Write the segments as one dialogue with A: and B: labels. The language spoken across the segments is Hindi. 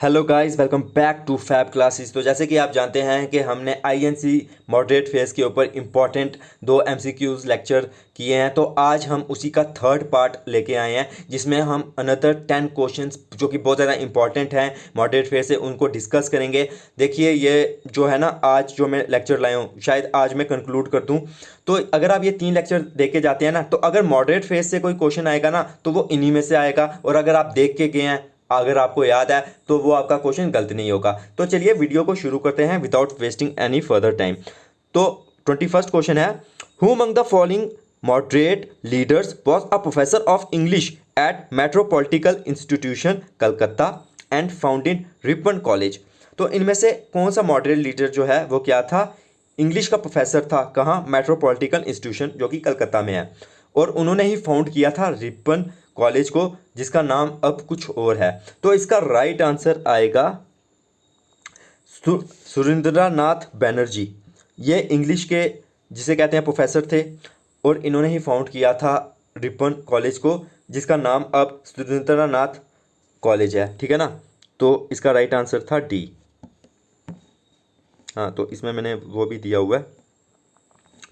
A: Hello guys, welcome back to fab classes. तो जैसे कि आप जानते हैं कि हमने आईएनसी मॉडरेट फेस के ऊपर इम्पॉर्टेंट दो एमसीक्यूज़ लेक्चर किए हैं। तो आज हम उसी का थर्ड पार्ट लेके आए हैं, जिसमें हम अनदर 10 क्वेश्चंस जो कि बहुत ज़्यादा इंपॉर्टेंट हैं मॉडरेट फेस से, उनको डिस्कस करेंगे। देखिए, ये जो है ना, आज जो मैं लेक्चर लाया हूँ, शायद आज मैं कंक्लूड कर दूँ। तो अगर आप ये 3 लेक्चर देख के जाते हैं ना, तो अगर मॉडरेट फेस से कोई क्वेश्चन आएगा ना, तो वो इन्हीं में से आएगा। और अगर आप देख के गए हैं, अगर आपको याद है, तो वो आपका क्वेश्चन गलत नहीं होगा। तो चलिए वीडियो को शुरू करते हैं without wasting any further time. तो 21st क्वेश्चन है, who among the following moderate leaders was a professor of English at metropolitan institution Calcutta and founded Ripon college. तो इनमें से कौन सा मॉडरेट लीडर जो है वो क्या था? इंग्लिश का प्रोफेसर था। कहाँ? मेट्रोपॉलिटिकल इंस्टीट्यूशन, जो कि कलकत्ता में है। और उन्होंने ही फाउंड किया था रिपन कॉलेज को, जिसका नाम अब कुछ और है। तो इसका राइट आंसर आएगा सुरेंद्रनाथ बैनर्जी। ये इंग्लिश के जिसे कहते हैं प्रोफेसर थे, और इन्होंने ही फाउंड किया था रिपन कॉलेज को, जिसका नाम अब सुरेंद्रनाथ कॉलेज है। ठीक है ना? तो इसका राइट आंसर था डी। हाँ, तो इसमें मैंने वो भी दिया हुआ है,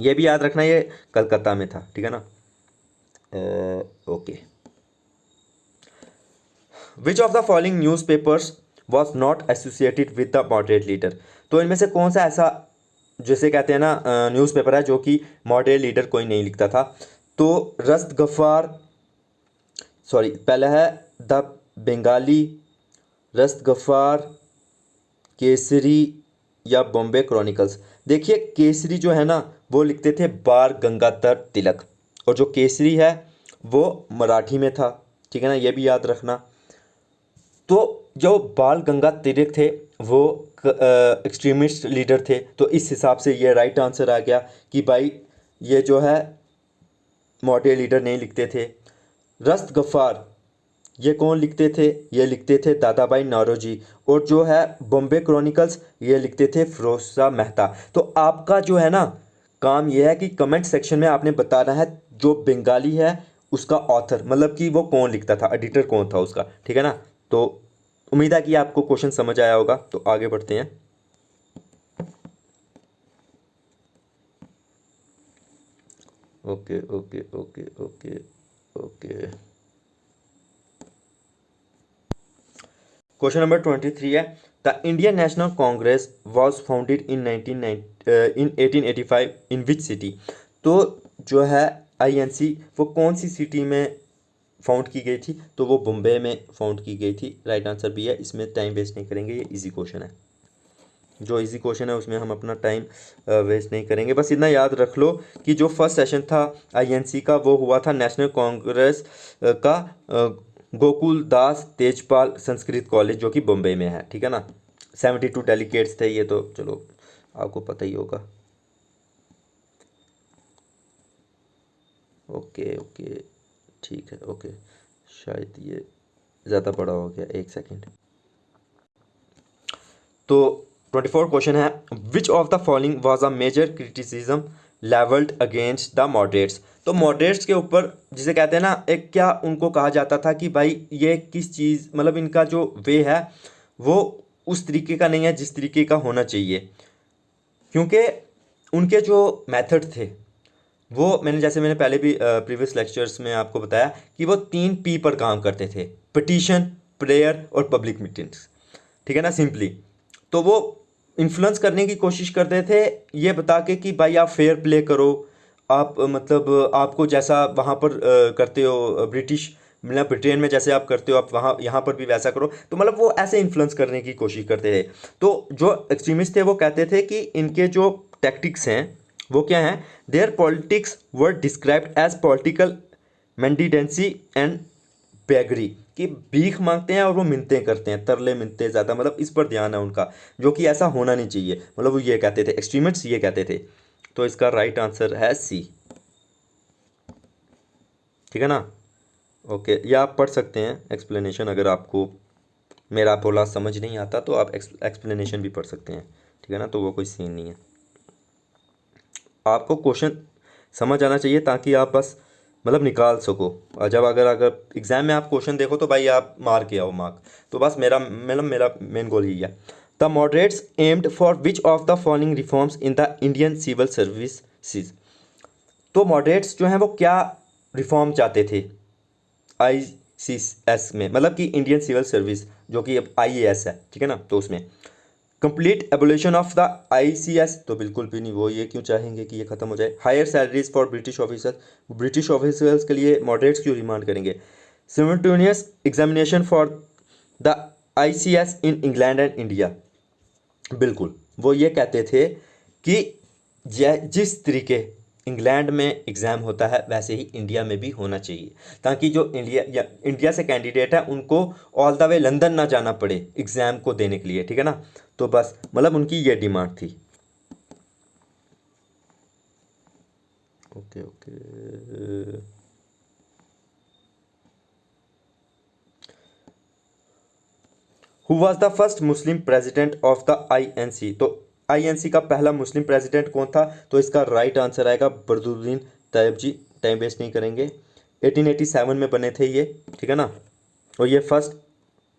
A: ये भी याद रखना, ये कलकत्ता में था। ठीक है ना? Okay. Which of the following news papers was not associated with the moderate leader. तो इनमें से कौन सा ऐसा, जैसे कहते हैं ना, न्यूज़पेपर है जो कि मॉडरेट लीडर कोई नहीं लिखता था? तो रस्त गफ्फार, सॉरी, पहला है द बंगाली, रस्त गफ्फार, केसरी या बॉम्बे क्रॉनिकल्स। देखिए, केसरी जो है ना, वो लिखते थे बाल गंगाधर तिलक, और जो केसरी है वो मराठी में था। ठीक है ना? ये भी याद रखना। तो जो बाल गंगाधर तिलक थे, वो एक्सट्रीमिस्ट लीडर थे। तो इस हिसाब से ये राइट आंसर आ गया कि भाई, ये जो है मॉडरेट लीडर नहीं लिखते थे। रस्त गफ्फार, ये कौन लिखते थे? ये लिखते थे दादा भाई नौरोजी। और जो है बॉम्बे क्रॉनिकल्स, ये लिखते थे फिरोज मेहता। तो आपका जो है ना, काम ये है कि कमेंट सेक्शन में आपने बताना है जो बंगाली है उसका ऑथर, मतलब कि वो कौन लिखता था, एडिटर कौन था उसका। ठीक है ना? तो उम्मीद है कि आपको क्वेश्चन समझ आया होगा। तो आगे बढ़ते हैं। Okay okay okay okay okay. Question number 23 है, the Indian national Congress was founded in 1885 in which city. तो जो है आईएनसी, वो कौन सी सिटी में फाउंड की गई थी? तो वो बम्बई में फाउंड की गई थी। राइट आंसर भी है। इसमें टाइम वेस्ट नहीं करेंगे, ये इजी क्वेश्चन है। जो इजी क्वेश्चन है उसमें हम अपना टाइम वेस्ट नहीं करेंगे। बस इतना याद रख लो कि जो फर्स्ट सेशन था आईएनसी का, वो हुआ था नेशनल कांग्रेस का गोकुल दास तेजपाल संस्कृत कॉलेज, जो कि बम्बई में है। ठीक है ना? 72 डेलीगेट्स थे। ये तो चलो आपको पता ही होगा। ओके ओके, ठीक है। ओके, शायद ये ज़्यादा बड़ा हो गया, एक सेकेंड। तो 24 क्वेश्चन है, which of the following was a major criticism levelled against the moderates. तो मॉडरेट्स के ऊपर, जिसे कहते हैं ना, एक क्या उनको कहा जाता था कि भाई ये किस चीज़, मतलब इनका जो वे है वो उस तरीके का नहीं है जिस तरीके का होना चाहिए। क्योंकि उनके जो मेथड थे, वो जैसे मैंने पहले भी प्रीवियस लेक्चर्स में आपको बताया कि वो 3 P पर काम करते थे: पिटीशन, प्रेयर और पब्लिक मीटिंग्स। ठीक है ना? सिंपली तो वो इन्फ्लुएंस करने की कोशिश करते थे, ये बता के कि भाई आप फेयर प्ले करो। आप मतलब आपको जैसा वहाँ पर करते हो ब्रिटिश, मतलब ब्रिटेन में जैसे आप करते हो, आप वहाँ यहाँ पर भी वैसा करो। तो मतलब वो ऐसे इन्फ्लुएंस करने की कोशिश करते थे। तो जो एक्सट्रीमिस्ट थे वो कहते थे कि इनके जो टैक्टिक्स हैं वो क्या हैं? Their politics were described as political mendicancy and beggary, कि भीख मांगते हैं और वो मिन्नतें करते हैं, तरले मिन्नतें ज़्यादा, मतलब इस पर ध्यान है उनका, जो कि ऐसा होना नहीं चाहिए। मतलब वो ये कहते थे, एक्सट्रीमिस्ट्स ये कहते थे। तो इसका राइट आंसर है सी। ठीक है ना? ओके, या आप पढ़ सकते हैं एक्सप्लेनेशन, अगर आपको मेरा बोला समझ नहीं आता तो आप एक्सप्लेनेशन भी पढ़ सकते हैं। ठीक है ना? तो वो कोई सीन नहीं है। आपको क्वेश्चन समझ आना चाहिए, ताकि आप बस मतलब निकाल सको। और जब अगर अगर एग्जाम में आप क्वेश्चन देखो तो भाई आप मार के आओ मार्क। तो बस मेरा मेन गोल यही है। The moderates aimed for which of the following reforms in the Indian civil services. तो मॉडरेट्स जो हैं वो क्या रिफॉर्म चाहते थे ICS में, मतलब कि इंडियन सिविल सर्विस जो कि अब IAS है, ठीक है ना। तो उसमें complete abolition of the ICS तो बिल्कुल भी नहीं, वो ये क्यों चाहेंगे कि ये खत्म हो जाए। Higher salaries for British officers, British officers के लिए मॉडरेट्स क्यों डिमांड करेंगे। Simultaneous examination for the ICS in England and India, बिल्कुल वो ये कहते थे कि जिस तरीके इंग्लैंड में एग्ज़ाम होता है वैसे ही इंडिया में भी होना चाहिए, ताकि जो इंडिया से कैंडिडेट है उनको ऑल द वे लंदन ना जाना पड़े एग्ज़ाम को देने के लिए, ठीक है ना। तो बस मतलब उनकी ये डिमांड थी। Okay okay. Who was the first Muslim president of the INC। तो INC का पहला मुस्लिम प्रेसिडेंट कौन था। तो इसका राइट आंसर आएगा बदरुद्दीन तैयब जी। टाइम वेस्ट नहीं करेंगे। 1887 में बने थे ये, ठीक है ना। और ये first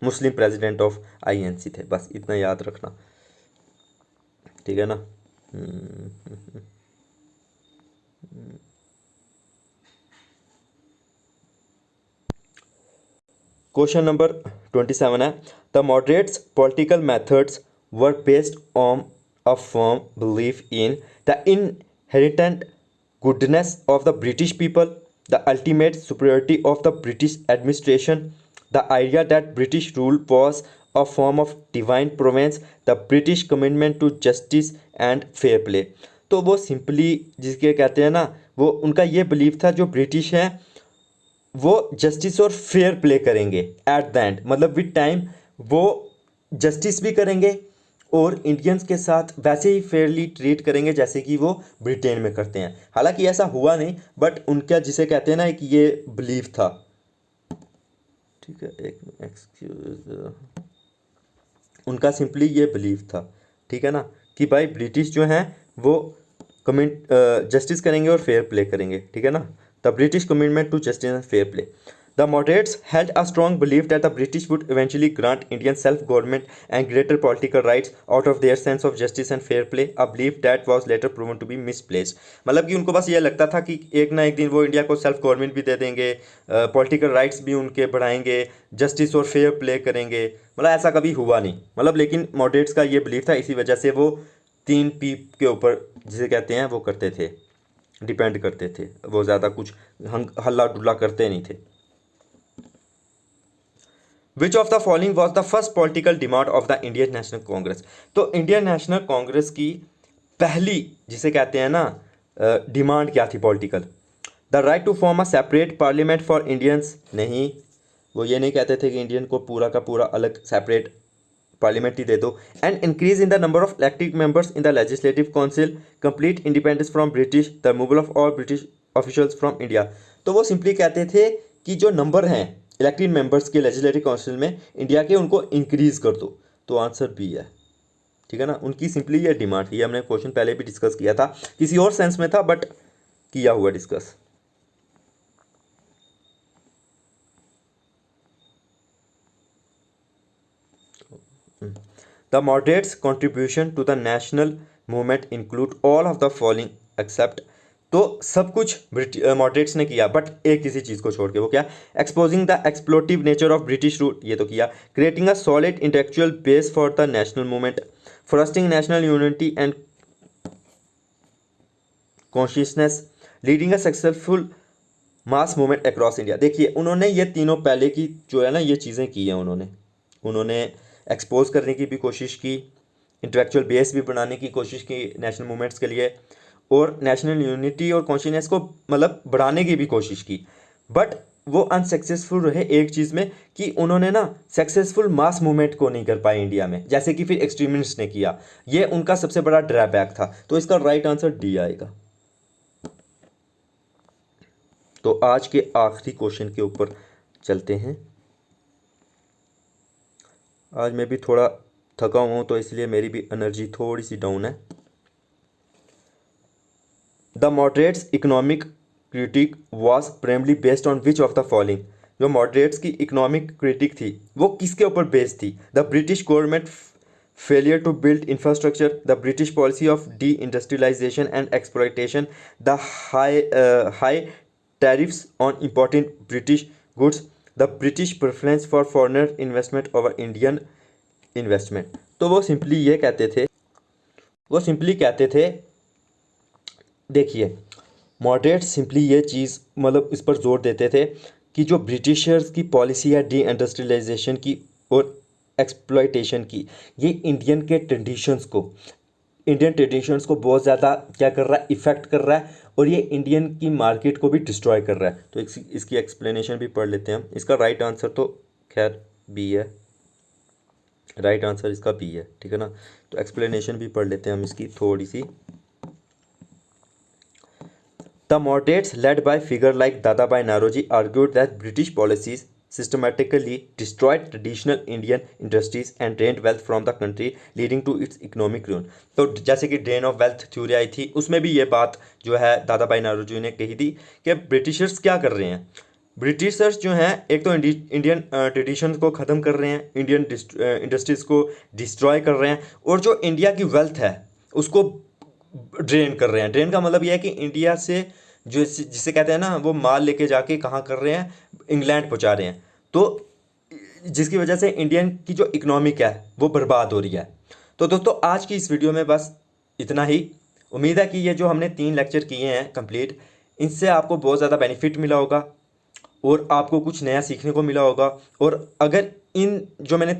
A: Muslim president of INC थे, बस इतना याद रखना, ठीक है ना। क्वेश्चन नंबर 27 है। The moderates political methods were based on a firm belief in the inherent goodness of the British people, the ultimate superiority of the British administration, the idea that British rule was a form of divine providence, the British commitment to justice and fair play। तो वो सिंपली जिसके कहते हैं ना, वो उनका ये बिलीव था जो ब्रिटिश हैं वो जस्टिस और फेयर प्ले करेंगे एट द एंड, मतलब विद टाइम वो जस्टिस भी करेंगे और इंडियंस के साथ वैसे ही फेयरली ट्रीट करेंगे जैसे कि वो ब्रिटेन में करते हैं। हालांकि ऐसा हुआ नहीं, बट उनका जिसे कहते हैं ना कि ये बिलीव था, ठीक है। एक एक्सक्यूज, उनका सिंपली ये बिलीव था, ठीक है ना, कि भाई ब्रिटिश जो हैं वो कमिट जस्टिस करेंगे और फेयर प्ले करेंगे, ठीक है ना। The British commitment to justice and fair play. The moderates held a strong belief that the British would eventually grant Indian self-government and greater political rights out of their sense of justice and fair play, a belief that was later proven to be misplaced। मतलब कि उनको बस ये लगता था कि एक ना एक दिन वो इंडिया को सेल्फ गवर्नमेंट भी दे देंगे, पॉलिटिकल राइट्स भी उनके बढ़ाएंगे, जस्टिस और फेयर प्ले करेंगे। मतलब ऐसा कभी हुआ नहीं, मतलब लेकिन मॉडरेट्स का ये बिलीफ था, इसी वजह से वो 3P के ऊपर जिसे कहते हैं वो करते थे, डिपेंड करते थे, वो ज़्यादा कुछ हल्ला डुल्ला करते नहीं थे। विच of the following was the first political demand of the Indian national Congress. तो इंडियन नेशनल कांग्रेस की पहली जिसे कहते हैं ना डिमांड क्या थी political. The right to form a separate parliament for Indians, नहीं, वो ये नहीं कहते थे कि इंडियन को पूरा का पूरा अलग सेपरेट पार्लियामेंट ही दे दो। And increase in the number of elected members in the legislative council, complete independence from British, the removal of all British officials from India. तो वो सिंपली कहते थे कि जो नंबर हैं इलेक्टेड मेंबर्स के लेजिस्लेटिव काउंसिल में इंडिया के, उनको इंक्रीज कर दो। तो आंसर बी है, ठीक है ना। उनकी सिंपली ये डिमांड थी। हमने क्वेश्चन पहले भी डिस्कस किया था, किसी और सेंस में था बट किया हुआ discuss. The moderates contribution to the national movement include all of the following except. तो सब कुछ मॉडरेट्स ने किया बट एक किसी चीज़ को छोड़ के, वो क्या। Exposing the exploitative nature of British rule, ये तो किया। Creating a solid intellectual base for the national movement, fostering national unity and consciousness, leading a successful mass movement across India. देखिए उन्होंने ये तीनों पहले की जो है ना ये चीज़ें की हैं, उन्होंने एक्सपोज करने की भी कोशिश की, इंटेलेक्चुअल बेस भी बनाने की कोशिश की नेशनल मूवमेंट्स के लिए, और नेशनल यूनिटी और कॉन्शियसनेस को मतलब बढ़ाने की भी कोशिश की। बट वो अनसक्सेसफुल रहे एक चीज़ में कि उन्होंने ना सक्सेसफुल मास मूवमेंट को नहीं कर पाए इंडिया में, जैसे कि फिर एक्सट्रीमिस्ट ने किया। ये उनका सबसे बड़ा ड्रॉबैक था। तो इसका राइट आंसर डी आएगा। तो आज के आखिरी क्वेश्चन के ऊपर चलते हैं। आज मैं भी थोड़ा थका हुआ हूँ तो इसलिए मेरी भी एनर्जी थोड़ी सी डाउन है। The moderates economic critic was primarily based on which of the following. जो मॉडरेट्स की इकोनॉमिक क्रिटिक थी वो किसके ऊपर बेस्ड थी? The British government failure to build infrastructure, the British policy of deindustrialization and exploitation, the high tariffs on imported British goods, the British preference for foreigner investment over Indian investment। तो वो सिंपली कहते थे, देखिए मॉडरेट सिंपली ये चीज़ मतलब इस पर जोर देते थे कि जो ब्रिटिशर्स की पॉलिसी है डी इंडस्ट्रियलाइजेशन की और एक्सप्लॉयटेशन की, ये इंडियन ट्रेडिशंस को बहुत ज़्यादा क्या कर रहा है, इफ़ेक्ट कर रहा है, और ये इंडियन की मार्केट को भी डिस्ट्रॉय कर रहा है। तो इसकी एक्सप्लेनेशन भी पढ़ लेते हैं हम। इसका राइट आंसर तो खैर बी है, राइट आंसर इसका बी है, ठीक है ना। तो एक्सप्लेनेशन भी पढ़ लेते हैं हम इसकी थोड़ी सी। The moderates, led by figure like Dadabhai Naoroji, argued that British policies systematically destroyed traditional Indian industries and drained wealth from the country, leading to its economic ruin। तो जैसे कि ड्रेन ऑफ वेल्थ थ्योरी आई थी, उसमें भी ये बात जो है दादा भाई नारोजी ने कही थी कि ब्रिटिशर्स क्या कर रहे हैं। ब्रिटिशर्स जो हैं एक तो इंडियन ट्रेडिशन को ख़त्म कर रहे हैं, इंडियन इंडस्ट्रीज़ को डिस्ट्रॉय कर रहे हैं, और जो इंडिया की वेल्थ है उसको ड्रेन कर रहे हैं। ड्रेन का मतलब यह है कि इंडिया से जो जिसे कहते हैं ना, वो माल लेके जाके कहाँ कर रहे हैं, इंग्लैंड पहुँचा रहे हैं। तो जिसकी वजह से इंडियन की जो इकोनॉमिक है वो बर्बाद हो रही है। तो दोस्तों आज की इस वीडियो में बस इतना ही। उम्मीद है कि ये जो हमने 3 लेक्चर किए हैं कंप्लीट, इनसे आपको बहुत ज़्यादा बेनिफिट मिला होगा और आपको कुछ नया सीखने को मिला होगा। और अगर इन जो मैंने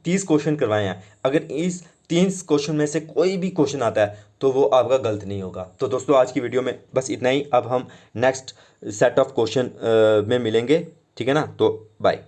A: 30 क्वेश्चन करवाए हैं, अगर इस 30 क्वेश्चन में से कोई भी क्वेश्चन आता है तो वो आपका गलत नहीं होगा। तो दोस्तों आज की वीडियो में बस इतना ही। अब हम नेक्स्ट सेट ऑफ क्वेश्चन में मिलेंगे, ठीक है ना। तो बाय।